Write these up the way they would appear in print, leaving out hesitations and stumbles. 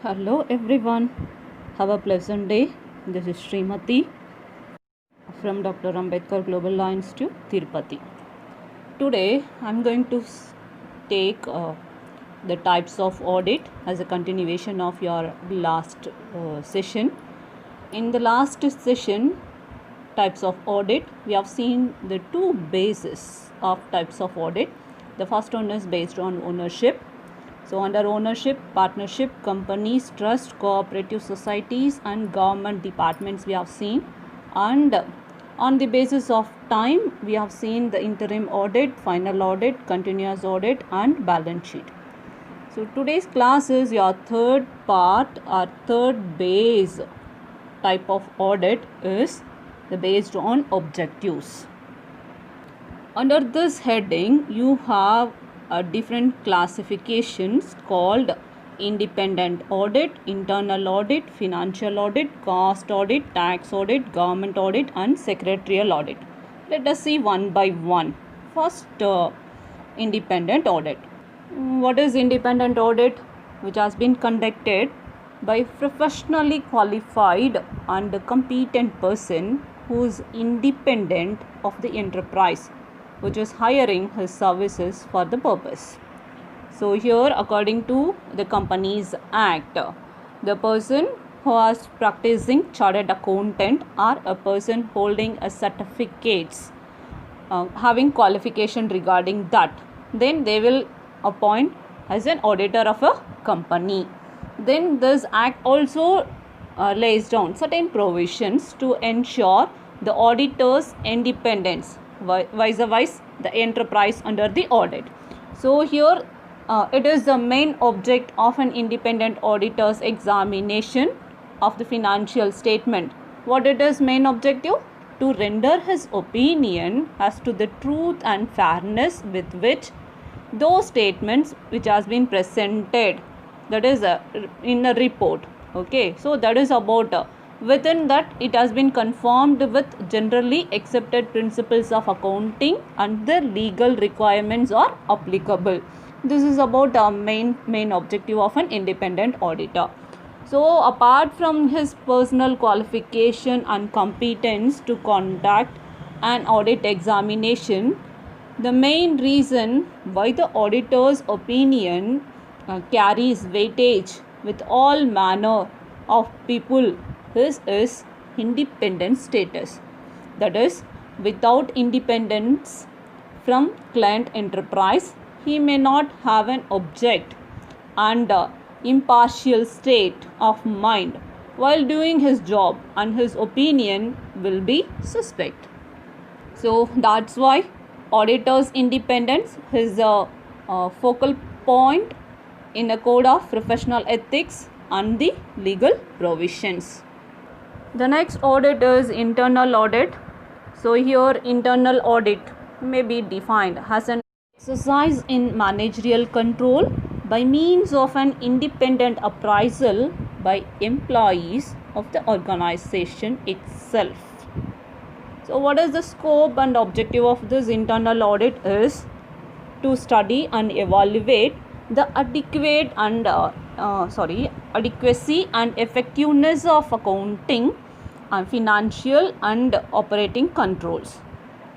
Hello everyone, have a pleasant day. This is Srimati from Dr. Ambedkar Global Law Institute, Tirupati. Today I'm going to take the types of audit as a continuation of your last session. In the last session, types of audit, we have seen the two bases of types of audit. The first one is based on ownership. So under ownership, partnership, companies, trust, cooperative societies and government departments we have seen. And on the basis of time, we have seen the interim audit, final audit, continuous audit and balance sheet. So today's class is your third part or third base type of audit is the based on objectives. Under this heading, you have different classifications called independent audit, internal audit, financial audit, cost audit, tax audit, government audit and secretarial audit. Let us see one by one. First, independent audit. What is independent audit? Which has been conducted by professionally qualified and competent person who is independent of the enterprise which is hiring his services for the purpose. So here, according to the Companies Act, the person who is practicing chartered accountant or a person holding a certificates having qualification regarding that, then they will appoint as an auditor of a company. Then this act also lays down certain provisions to ensure the auditor's independence vis-a-vis the enterprise under the audit. So here it is the main object of an independent auditor's examination of the financial statement. What it is main objective? To render his opinion as to the truth and fairness with which those statements which has been presented, that is in a report. Okay, so that is about within that it has been conformed with generally accepted principles of accounting and the legal requirements are applicable. This is about main objective of an independent auditor. So apart from his personal qualification and competence to conduct an audit examination, the main reason why the auditor's opinion carries weightage with all manner of people is independent status. That is, without independence from client enterprise, he may not have an object and impartial state of mind while doing his job, and his opinion will be suspect. So that's why auditor's independence is a focal point in a code of professional ethics and the legal provisions. The next audit is internal audit. So here internal audit may be defined as an exercise in managerial control by means of an independent appraisal by employees of the organization itself. So what is the scope and objective of this internal audit is to study and evaluate the adequacy and effectiveness of accounting and financial and operating controls,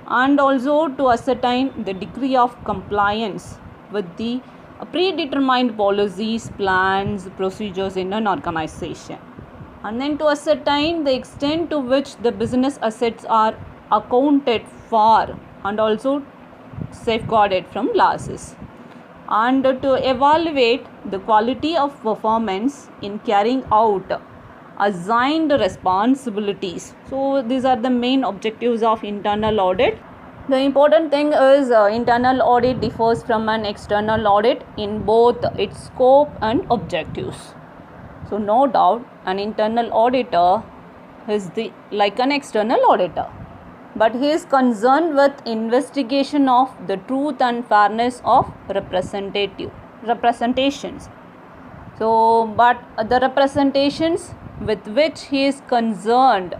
and also to ascertain the degree of compliance with the predetermined policies, plans, procedures in an organization, and then to ascertain the extent to which the business assets are accounted for and also safeguarded from losses, and to evaluate the quality of performance in carrying out assigned responsibilities. So these are the main objectives of internal audit. The important thing is internal audit differs from an external audit in both its scope and objectives. So no doubt an internal auditor is like an external auditor, but he is concerned with investigation of the truth and fairness of representations. So but the representations with which he is concerned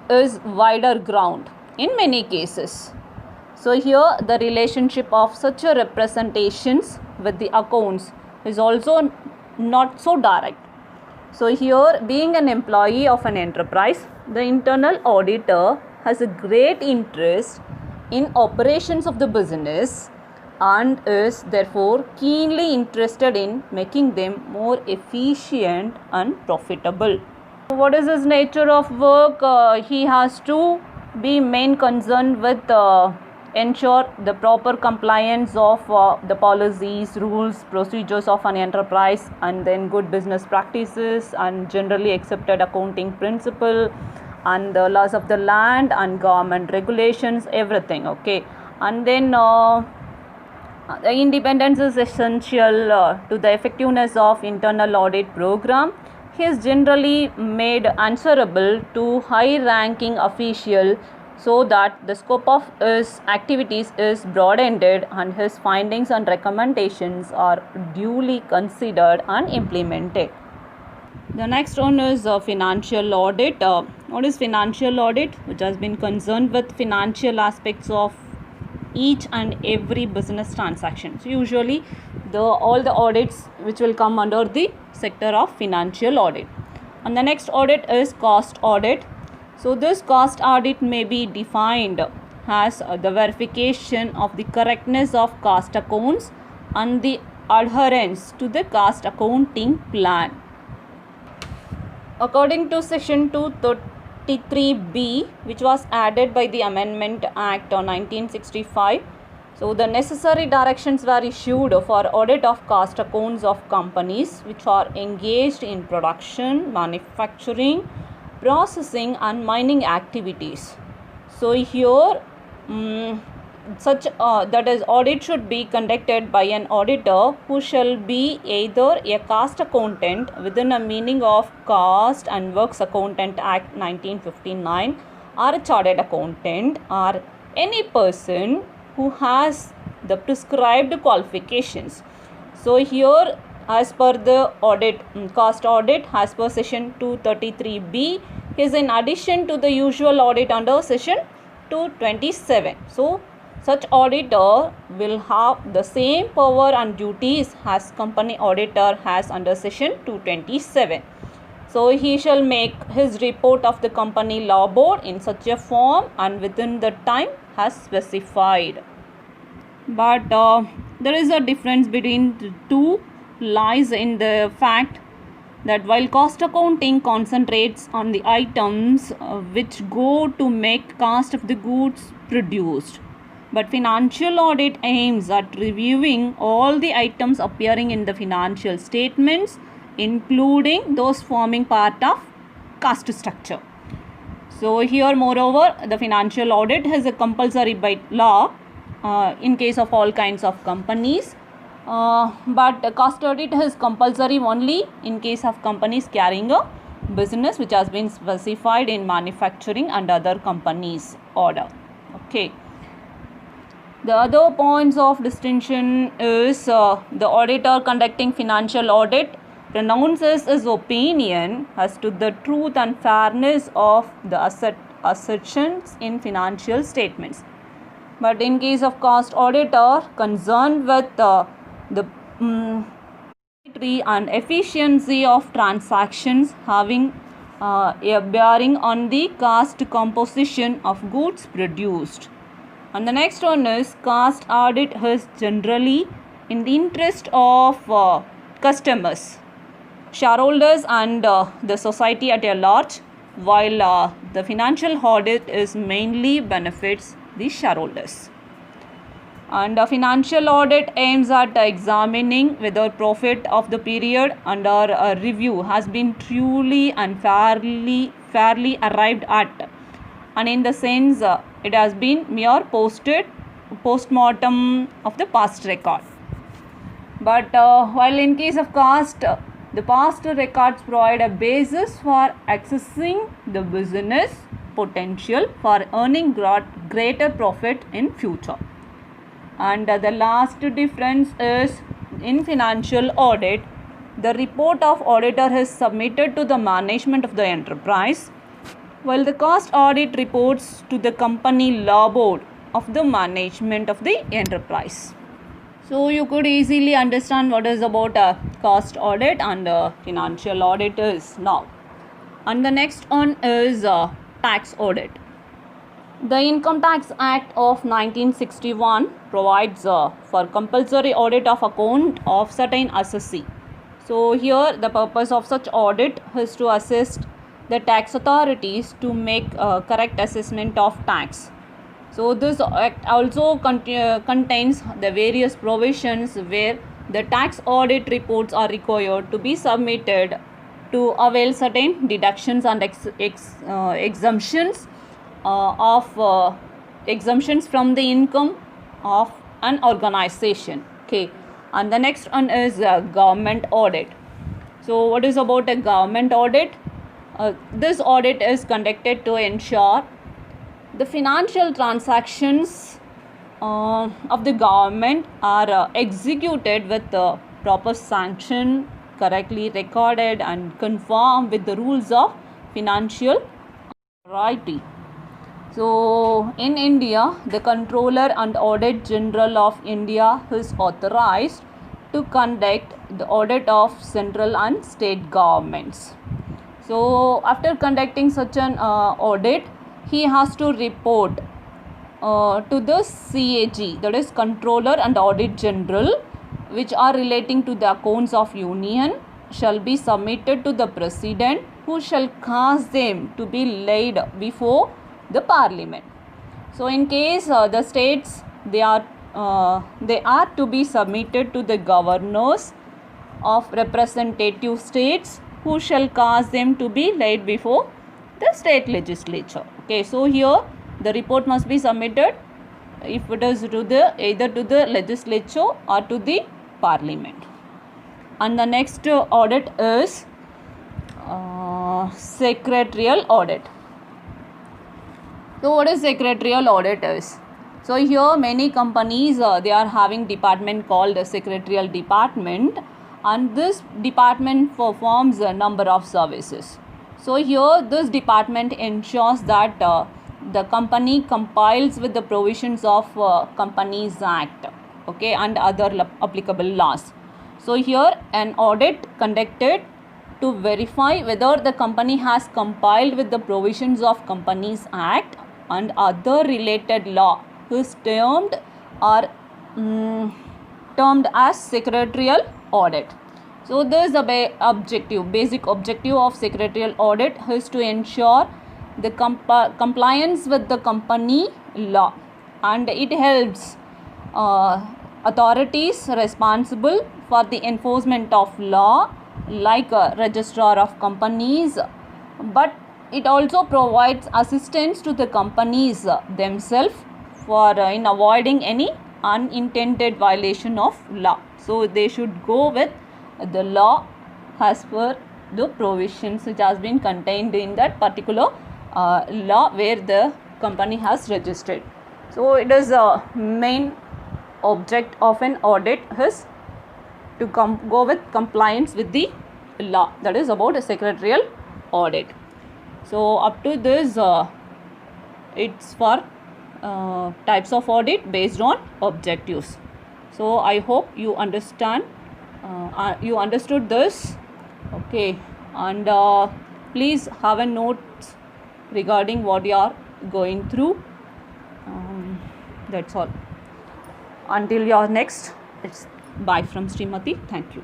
is wider ground in many cases. So here the relationship of such a representations with the accounts is also not so direct. So here, being an employee of an enterprise, the internal auditor has a great interest in operations of the business and is therefore keenly interested in making them more efficient and profitable. What is his nature of work? He has to be main concerned with ensure the proper compliance of the policies, rules, procedures of an enterprise, and then good business practices and generally accepted accounting principle and the laws of the land and government regulations, everything. Okay, and then the independence is essential to the effectiveness of internal audit program. He is generally made answerable to high-ranking official so that the scope of his activities is broadened and his findings and recommendations are duly considered and implemented. The next one is financial audit. What is financial audit? Which has been concerned with financial aspects of each and every business transaction. So usually all the audits which will come under the sector of financial audit. And the next audit is cost audit. So this cost audit may be defined as the verification of the correctness of cost accounts and the adherence to the cost accounting plan. According to section 233B, which was added by the Amendment Act of 1965, so the necessary directions were issued for audit of cost accounts of companies which are engaged in production, manufacturing, processing and mining activities. So here such that is audit should be conducted by an auditor who shall be either a cost accountant within a meaning of Cost and Works Accountant Act 1959 or a chartered accountant or any person who has the prescribed qualifications. So here as per the audit cost audit as per section 233B is in addition to the usual audit under section 227. So such auditor will have the same power and duties as company auditor has under section 227. So he shall make his report of the company law board in such a form and within the time as specified. But there is a difference between the two lies in the fact that while cost accounting concentrates on the items which go to make cost of the goods produced, but financial audit aims at reviewing all the items appearing in the financial statements, including those forming part of cost structure. So here moreover the financial audit is a compulsory by law in case of all kinds of companies. But cost audit is compulsory only in case of companies carrying a business which has been specified in manufacturing and other companies order. Okay. The other points of distinction is the auditor conducting financial audit pronounces his opinion as to the truth and fairness of the assertions in financial statements. But in case of cost auditor concerned with the and efficiency of transactions having a bearing on the cost composition of goods produced. And the next one is cost audit is generally in the interest of customers, shareholders and the society at a large, while the financial audit is mainly benefits the shareholders. And a financial audit aims at examining whether profit of the period under a review has been truly and fairly arrived at, and in the sense it has been mere post-mortem of the past record. But while in case of cost, the past records provide a basis for accessing the business potential for earning greater profit in future. And the last difference is in financial audit, the report of auditor is submitted to the management of the enterprise, while the cost audit reports to the company law board of the management of the enterprise. So you could easily understand what is about a cost audit and financial audit is now. And the next one is tax audit. The Income Tax Act of 1961 provides for compulsory audit of account of certain assessee. So here the purpose of such audit is to assist the tax authorities to make correct assessment of tax. So this act also contains the various provisions where the tax audit reports are required to be submitted to avail certain deductions and exemptions exemptions from the income of an organization. Okay, and the next one is government audit. So what is about a government audit? This audit is conducted to ensure the financial transactions of the government are executed with proper sanction, correctly recorded and conform with the rules of financial authority. So in India, the Controller and Audit General of India is authorized to conduct the audit of central and state governments. So after conducting such an audit, he has to report to the CAG, that is Controller and Audit General, which are relating to the accounts of Union, shall be submitted to the President, who shall cause them to be laid before the Parliament. So in case the states, they are to be submitted to the governors of representative states, who shall cause them to be laid before the state legislature. Okay, so here the report must be submitted if it is to the either to the legislature or to the Parliament. And the next audit is secretarial audit. So what is secretarial audit is? So here many companies they are having department called a secretarial department, and this department performs a number of services. So here this department ensures that the company complies with the provisions of Companies Act, okay, and other applicable laws. So here an audit conducted to verify whether the company has complied with the provisions of Companies Act and other related law is termed as secretarial audit. So this is the basic objective of secretarial audit is to ensure the compliance with the company law, and it helps authorities responsible for the enforcement of law like a registrar of companies, but it also provides assistance to the companies themselves for in avoiding any unintended violation of law. So they should go with the law as per the provisions which has been contained in that particular law where the company has registered. So it is a main object of an audit is to go with compliance with the law. That is about a secretarial audit. So up to this it's for types of audit based on objectives. So I hope you understood this, okay, and please have a note regarding what you are going through. That's all. Until your next, it's bye from Srimati. Thank you.